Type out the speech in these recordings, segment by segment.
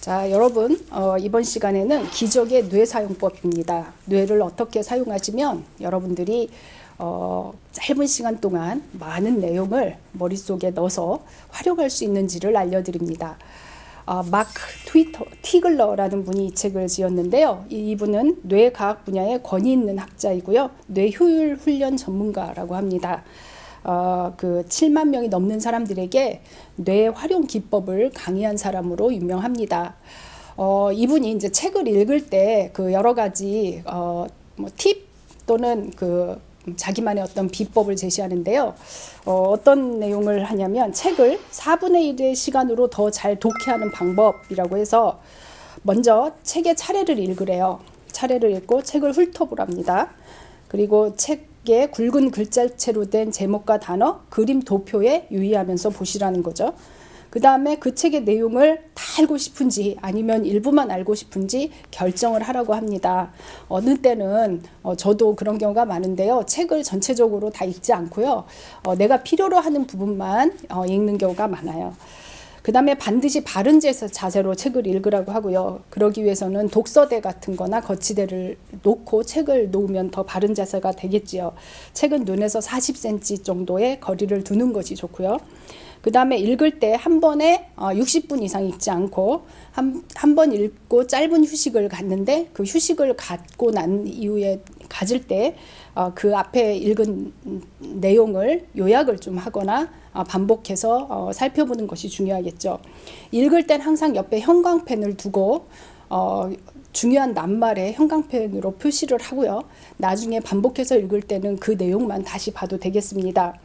자, 여러분, 이번 시간에는 기적의 뇌 사용법입니다. 뇌를 어떻게 사용하시면 여러분들이 짧은 시간 동안 많은 내용을 머릿속에 넣어서 활용할 수 있는지를 알려드립니다. 마크 티글러라는 분이 이 책을 지었는데요. 이분은 뇌과학 분야의 권위 있는 학자이고요. 뇌효율 훈련 전문가라고 합니다. 7만 명이 넘는 사람들에게 뇌 활용 기법을 강의한 사람으로 유명합니다. 이분이 이제 책을 읽을 때 그 여러 가지 팁 또는 자기만의 어떤 비법을 제시하는데요. 어떤 내용을 하냐면 책을 4분의 1의 시간으로 더 잘 독해하는 방법이라고 해서 먼저 책의 차례를 읽으래요. 차례를 읽고 책을 훑어보랍니다. 그리고 책에 굵은 글자체로 된 제목과 단어, 그림, 도표에 유의하면서 보시라는 거죠. 그 다음에 그 책의 내용을 다 알고 싶은지 아니면 일부만 알고 싶은지 결정을 하라고 합니다. 어느 때는 저도 그런 경우가 많은데요. 책을 전체적으로 다 읽지 않고요. 내가 필요로 하는 부분만 읽는 경우가 많아요. 그 다음에 반드시 바른 자세로 책을 읽으라고 하고요. 그러기 위해서는 독서대 같은 거나 거치대를 놓고 책을 놓으면 더 바른 자세가 되겠지요. 책은 눈에서 40cm 정도의 거리를 두는 것이 좋고요. 그 다음에 읽을 때 한 번에 60분 이상 읽지 않고 한 번 읽고 짧은 휴식을 갖는데 그 휴식을 갖고 난 이후에 가질 때 그 앞에 읽은 내용을 요약을 좀 하거나 반복해서 살펴보는 것이 중요하겠죠. 읽을 땐 항상 옆에 형광펜을 두고 중요한 낱말에 형광펜으로 표시를 하고요. 나중에 반복해서 읽을 때는 그 내용만 다시 봐도 되겠습니다.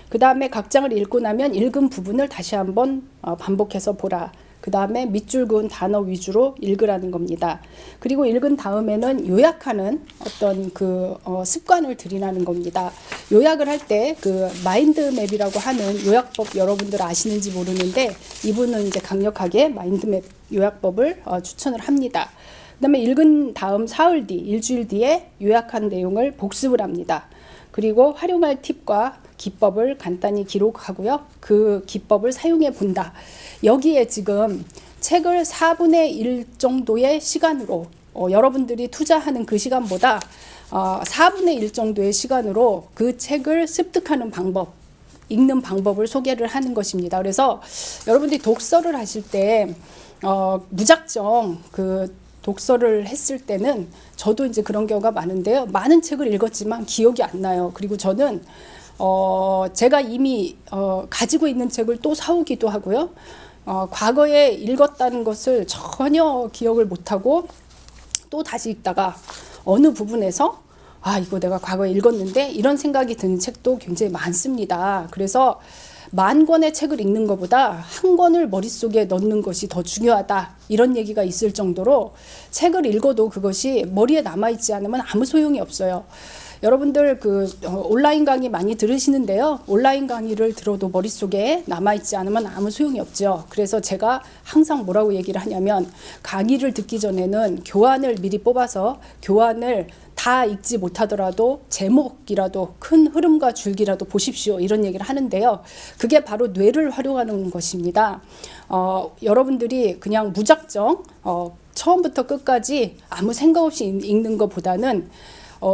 그 다음에 각 장을 읽고 나면 읽은 부분을 다시 한번 반복해서 보라. 그 다음에 밑줄 그은 단어 위주로 읽으라는 겁니다. 그리고 읽은 다음에는 요약하는 어떤 습관을 들이라는 겁니다. 요약을 할 때 마인드맵이라고 하는 요약법 여러분들 아시는지 모르는데 이분은 이제 강력하게 마인드맵 요약법을 추천을 합니다. 그 다음에 읽은 다음 사흘 뒤, 일주일 뒤에 요약한 내용을 복습을 합니다. 그리고 활용할 팁과 기법을 간단히 기록하고요. 그 기법을 사용해 본다. 여기에 지금 책을 4분의 1 정도의 시간으로 여러분들이 투자하는 그 시간보다 4분의 1 정도의 시간으로 그 책을 습득하는 방법, 읽는 방법을 소개를 하는 것입니다. 그래서 여러분들이 독서를 하실 때 무작정 독서를 했을 때는 저도 이제 그런 경우가 많은데요. 많은 책을 읽었지만 기억이 안 나요. 그리고 저는 제가 이미 가지고 있는 책을 또 사오기도 하고요. 과거에 읽었다는 것을 전혀 기억을 못하고 또 다시 읽다가 어느 부분에서 이거 내가 과거에 읽었는데 이런 생각이 드는 책도 굉장히 많습니다. 그래서 만 권의 책을 읽는 것보다 한 권을 머릿속에 넣는 것이 더 중요하다. 이런 얘기가 있을 정도로 책을 읽어도 그것이 머리에 남아있지 않으면 아무 소용이 없어요. 여러분들 온라인 강의 많이 들으시는데요. 온라인 강의를 들어도 머릿속에 남아있지 않으면 아무 소용이 없죠. 그래서 제가 항상 뭐라고 얘기를 하냐면 강의를 듣기 전에는 교환을 미리 뽑아서 교환을 다 읽지 못하더라도 제목이라도 큰 흐름과 줄기라도 보십시오. 이런 얘기를 하는데요. 그게 바로 뇌를 활용하는 것입니다. 여러분들이 그냥 무작정 처음부터 끝까지 아무 생각 없이 읽는 것보다는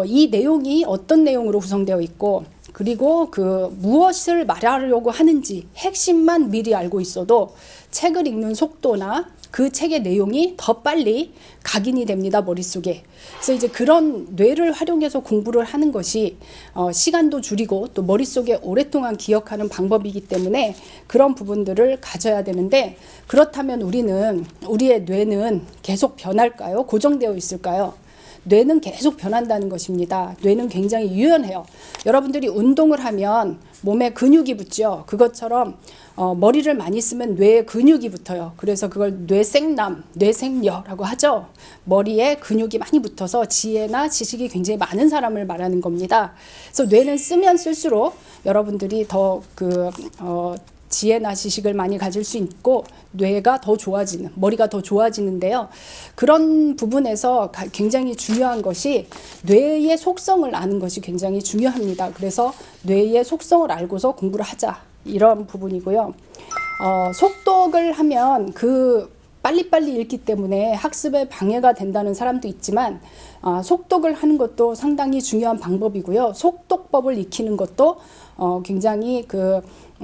이 내용이 어떤 내용으로 구성되어 있고 그리고 무엇을 말하려고 하는지 핵심만 미리 알고 있어도 책을 읽는 속도나 그 책의 내용이 더 빨리 각인이 됩니다. 머릿속에. 그래서 이제 그런 뇌를 활용해서 공부를 하는 것이 시간도 줄이고 또 머릿속에 오랫동안 기억하는 방법이기 때문에 그런 부분들을 가져야 되는데 그렇다면 우리의 뇌는 계속 변할까요? 고정되어 있을까요? 뇌는 계속 변한다는 것입니다. 뇌는 굉장히 유연해요. 여러분들이 운동을 하면 몸에 근육이 붙죠. 그것처럼 머리를 많이 쓰면 뇌에 근육이 붙어요. 그래서 그걸 뇌생남, 뇌생여라고 하죠. 머리에 근육이 많이 붙어서 지혜나 지식이 굉장히 많은 사람을 말하는 겁니다. 그래서 뇌는 쓰면 쓸수록 여러분들이 더 지혜나 지식을 많이 가질 수 있고 뇌가 더 좋아지는, 머리가 더 좋아지는데요. 그런 부분에서 굉장히 중요한 것이 뇌의 속성을 아는 것이 굉장히 중요합니다. 그래서 뇌의 속성을 알고서 공부를 하자. 이런 부분이고요. 속독을 하면 빨리빨리 읽기 때문에 학습에 방해가 된다는 사람도 있지만 속독을 하는 것도 상당히 중요한 방법이고요. 속독법을 익히는 것도 굉장히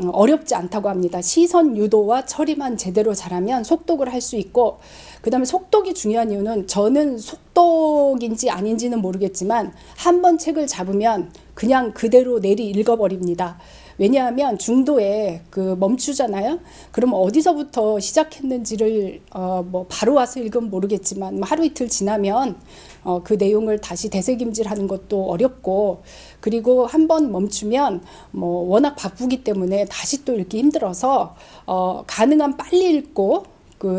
어렵지 않다고 합니다. 시선 유도와 처리만 제대로 잘하면 속독을 할 수 있고, 그 다음에 속독이 중요한 이유는, 저는 속독인지 아닌지는 모르겠지만 한 번 책을 잡으면 그냥 그대로 내리 읽어버립니다. 왜냐하면 중도에 멈추잖아요. 그럼 어디서부터 시작했는지를 바로 와서 읽으면 모르겠지만 하루 이틀 지나면 그 내용을 다시 되새김질하는 것도 어렵고, 그리고 한번 멈추면 워낙 바쁘기 때문에 다시 또 읽기 힘들어서 가능한 빨리 읽고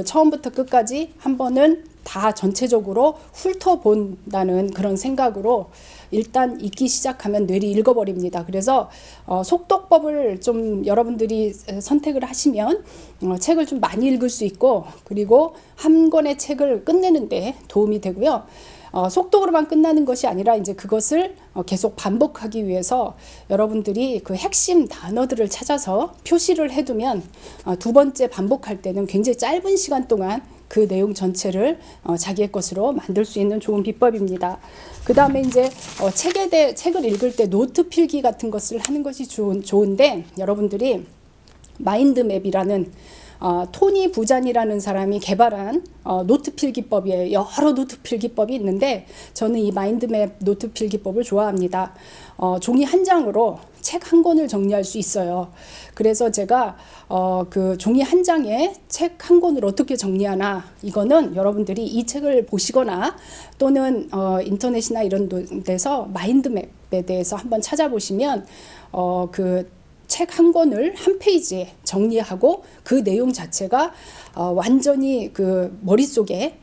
처음부터 끝까지 한 번은 다 전체적으로 훑어본다는 그런 생각으로 일단 읽기 시작하면 뇌리 읽어버립니다. 그래서 속독법을 좀 여러분들이 선택을 하시면 책을 좀 많이 읽을 수 있고, 그리고 한 권의 책을 끝내는 데 도움이 되고요. 속독으로만 끝나는 것이 아니라 이제 그것을 계속 반복하기 위해서 여러분들이 그 핵심 단어들을 찾아서 표시를 해두면 두 번째 반복할 때는 굉장히 짧은 시간 동안 그 내용 전체를 자기의 것으로 만들 수 있는 좋은 비법입니다. 그 다음에 이제 책을 읽을 때 노트 필기 같은 것을 하는 것이 좋은데, 여러분들이 마인드맵이라는 토니 부잔이라는 사람이 개발한 노트 필기법이에요. 여러 노트 필기법이 있는데 저는 이 마인드맵 노트 필기법을 좋아합니다. 종이 한 장으로 책 한 권을 정리할 수 있어요. 그래서 제가 그 종이 한 장에 책 한 권을 어떻게 정리하나, 이거는 여러분들이 이 책을 보시거나 또는 인터넷이나 이런 데서 마인드맵에 대해서 한번 찾아보시면 책 한 권을 한 페이지에 정리하고 그 내용 자체가 완전히 머릿속에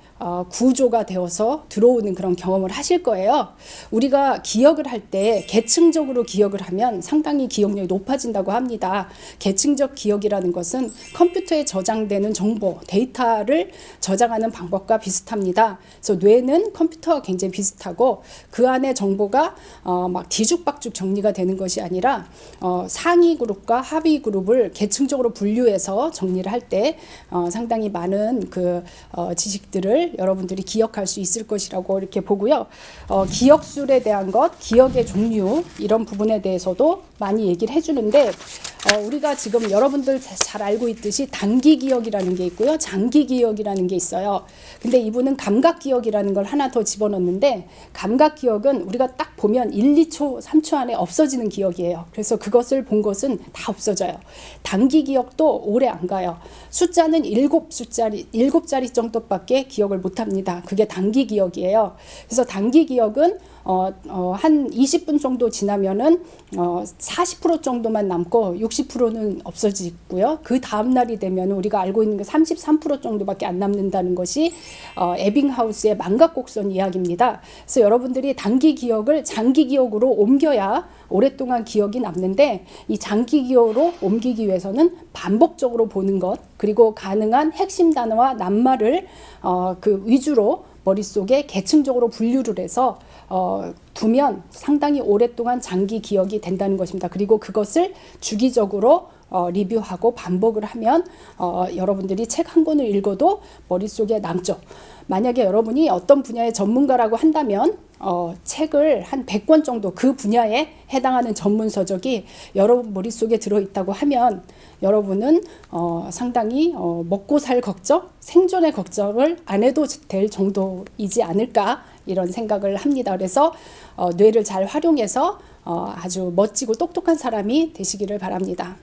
구조가 되어서 들어오는 그런 경험을 하실 거예요. 우리가 기억을 할 때 계층적으로 기억을 하면 상당히 기억력이 높아진다고 합니다. 계층적 기억이라는 것은 컴퓨터에 저장되는 정보, 데이터를 저장하는 방법과 비슷합니다. 그래서 뇌는 컴퓨터와 굉장히 비슷하고, 그 안에 정보가 막 뒤죽박죽 정리가 되는 것이 아니라 상위 그룹과 하위 그룹을 계층적으로 분류해서 정리를 할 때 상당히 많은 지식들을 여러분들이 기억할 수 있을 것이라고 이렇게 보고요. 기억술에 대한 것, 기억의 종류, 이런 부분에 대해서도 많이 얘기를 해주는데, 우리가 지금 여러분들 잘 알고 있듯이 단기 기억이라는 게 있고요, 장기 기억이라는 게 있어요. 근데 이분은 감각 기억이라는 걸 하나 더 집어넣는데, 감각 기억은 우리가 딱 보면 1, 2초, 3초 안에 없어지는 기억이에요. 그래서 그것을 본 것은 다 없어져요. 단기 기억도 오래 안 가요. 숫자는 7자리 정도밖에 기억을 못합니다. 그게 단기 기억이에요. 그래서 단기 기억은 한 20분 정도 지나면은 40% 정도만 남고 60%는 없어지고요. 그 다음 날이 되면 우리가 알고 있는 게 33% 정도밖에 안 남는다는 것이 에빙하우스의 망각곡선 이야기입니다. 그래서 여러분들이 단기 기억을 장기 기억으로 옮겨야 오랫동안 기억이 남는데, 이 장기 기억으로 옮기기 위해서는 반복적으로 보는 것, 그리고 가능한 핵심 단어와 낱말을 위주로 머릿속에 계층적으로 분류를 해서 두면 상당히 오랫동안 장기 기억이 된다는 것입니다. 그리고 그것을 주기적으로 리뷰하고 반복을 하면 여러분들이 책 한 권을 읽어도 머릿속에 남죠. 만약에 여러분이 어떤 분야의 전문가라고 한다면 책을 한 100권 정도 그 분야에 해당하는 전문 서적이 여러분 머릿속에 들어있다고 하면 여러분은 상당히 먹고 살 걱정, 생존의 걱정을 안 해도 될 정도이지 않을까, 이런 생각을 합니다. 그래서 뇌를 잘 활용해서 아주 멋지고 똑똑한 사람이 되시기를 바랍니다.